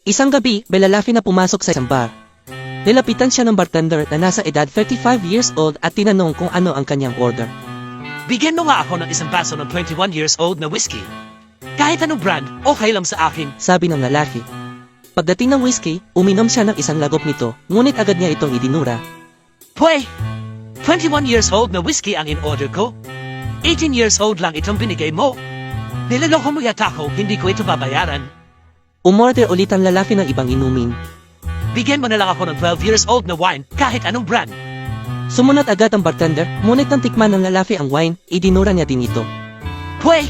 Isang gabi, Belalafi na pumasok sa isang bar. Nilapitan siya ng bartender na nasa edad 35 years old at tinanong kung ano ang kanyang order. Bigyan mo nga ako ng isang baso ng 21 years old na whiskey. Kahit anong brand, okay lang sa akin. Sabi ng lalaki. Pagdating ng whiskey, uminom siya ng isang lagop nito, ngunit agad niya itong idinura. Pwey! 21 years old na whiskey ang in-order ko. 18 years old lang itong binigay mo. Niloloko mo yata ako, hindi ko ito babayaran. Umorder ulit ang lalaki ng ibang inumin. Bigyan mo na lang ako ng 12 years old na wine, kahit anong brand. Sumunod agad ang bartender, ngunit nang tikman ng lalaki ang wine, idinura niya din ito. Pwey!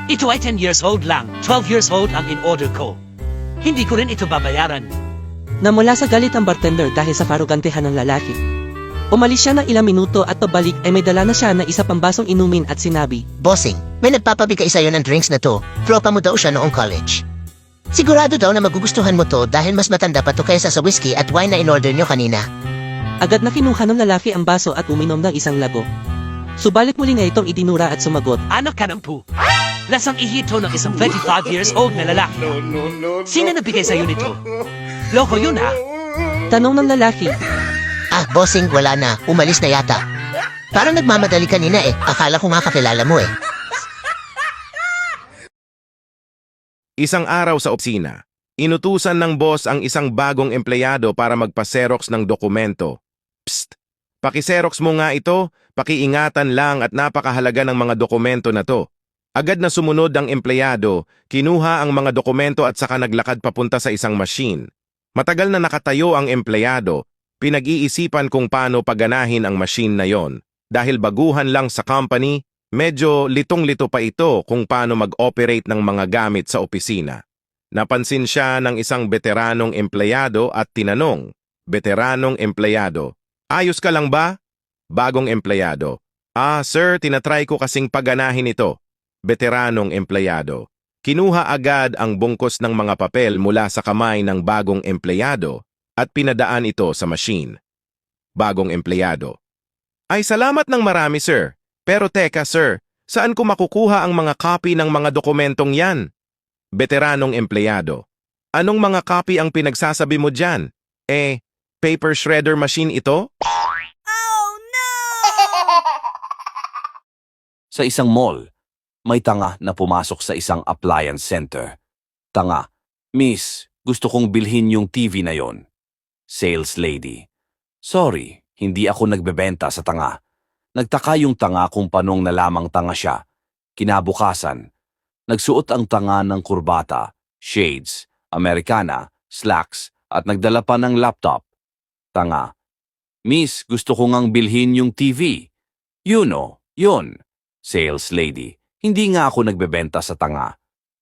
Ito ay 10 years old lang, 12 years old ang in-order ko. Hindi ko rin ito babayaran. Namula sa galit ang bartender dahil sa karugantehan ng lalaki. Umalis siya ng ilang minuto at pabalik ay may dala na siya na isa pang basong inumin at sinabi, Bossing, may nagpapabigay sa'yo ng drinks na to. Tropa mo daw siya noong college. Sigurado daw na magugustuhan mo to dahil mas matanda pa to kaysa sa whiskey at wine na in-order nyo kanina. Agad na kinuha ng lalaki ang baso at uminom ng isang lago. Subalit muli niya itong idinura at sumagot, Ano ka ng po? Lasang ihito ng isang 25 years old na lalaki. Sino nabigay sa'yo nito? Loko yun ha? tanong ng lalaki. Bossing, wala na. Umalis na yata. Parang nagmamadali kanina eh. Akala ko nga kakilala mo eh. Isang araw sa opisina, inutusan ng boss ang isang bagong empleyado para magpa-xerox ng dokumento. Psst! Paki-xerox mo nga ito, pakiingatan lang at napakahalaga ng mga dokumento na to. Agad na sumunod ang empleyado, kinuha ang mga dokumento at saka naglakad papunta sa isang machine. Matagal na nakatayo ang empleyado, pinag-iisipan kung paano paganahin ang machine na yon. Dahil baguhan lang sa company, medyo litong-lito pa ito kung paano mag-operate ng mga gamit sa opisina. Napansin siya ng isang veteranong empleyado at tinanong, Veteranong empleyado, ayos ka lang ba? Bagong empleyado, sir, tinatry ko kasing paganahin ito. Veteranong empleyado, kinuha agad ang bungkos ng mga papel mula sa kamay ng bagong empleyado at pinadaan ito sa machine. Bagong empleyado, ay salamat ng marami sir, pero teka sir, saan ko makukuha ang mga copy ng mga dokumentong yan? Veteranong empleyado, anong mga copy ang pinagsasabi mo dyan? Paper shredder machine ito? Sa isang mall, may tanga na pumasok sa isang appliance center. Tanga, Miss, gusto kong bilhin yung TV na yon. Sales lady, sorry, hindi ako nagbebenta sa tanga. Nagtaka yung tanga kung panong na lamang tanga siya. Kinabukasan, nagsuot ang tanga ng kurbata, shades, Americana, slacks, at nagdala pa ng laptop. Tanga, Miss, gusto ko ngang bilhin yung TV. Yun. Sales lady, hindi nga ako nagbebenta sa tanga.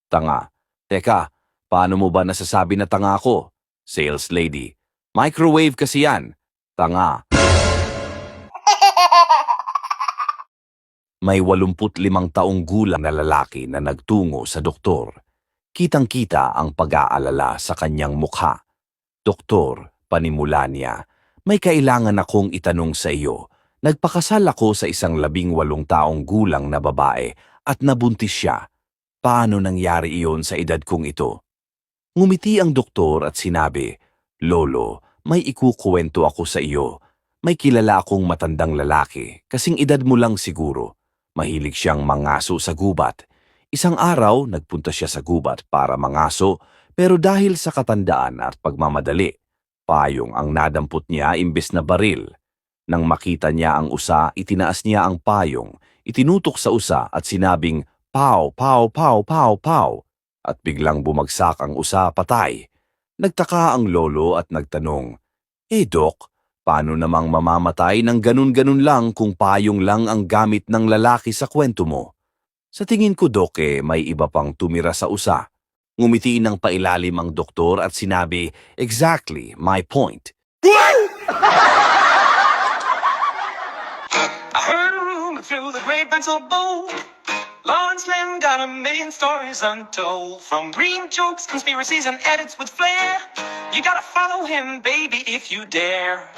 Tanga, teka, paano mo ba nasasabi na tanga ako? Sales lady, microwave kasi yan. Tanga. May 85 taong gulang na lalaki na nagtungo sa doktor. Kitang-kita ang pag-aalala sa kanyang mukha. Doktor, panimula niya, may kailangan akong itanong sa iyo. Nagpakasal ako sa isang 18 taong gulang na babae at nabuntis siya. Paano nangyari iyon sa edad kong ito? Ngumiti ang doktor at sinabi, Lolo, may ikukuwento ako sa iyo. May kilala akong matandang lalaki, kasing edad mo lang siguro. Mahilig siyang mangaso sa gubat. Isang araw, nagpunta siya sa gubat para mangaso, pero dahil sa katandaan at pagmamadali, payong ang nadampot niya imbes na baril. Nang makita niya ang usa, itinaas niya ang payong, itinutok sa usa at sinabing, Pow, pow, pow, pow, pow. At biglang bumagsak ang usa patay. Nagtaka ang lolo at nagtanong, Dok, paano namang mamamatay ng ganun-ganun lang kung payong lang ang gamit ng lalaki sa kwento mo? Sa tingin ko, Dok, may iba pang tumira sa usa. Ngumiti ng pailalim ang doktor at sinabi, Exactly, my point. I heard a rumor through the grapevine so bold. Lawrence Lim got a million stories untold. From green jokes, conspiracies, and edits with flair. You gotta follow him, baby, if you dare.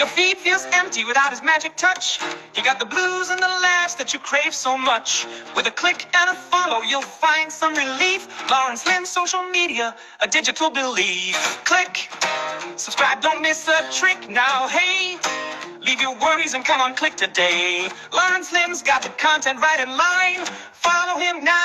Your feed feels empty without his magic touch. He got the blues and the laughs that you crave so much. With a click and a follow, you'll find some relief. Lawrence Lim's social media, a digital belief. Click, subscribe, don't miss a trick. Now, hey, leave your worries and come on, click today. Lawrence Lim's got the content right in line. Follow him now.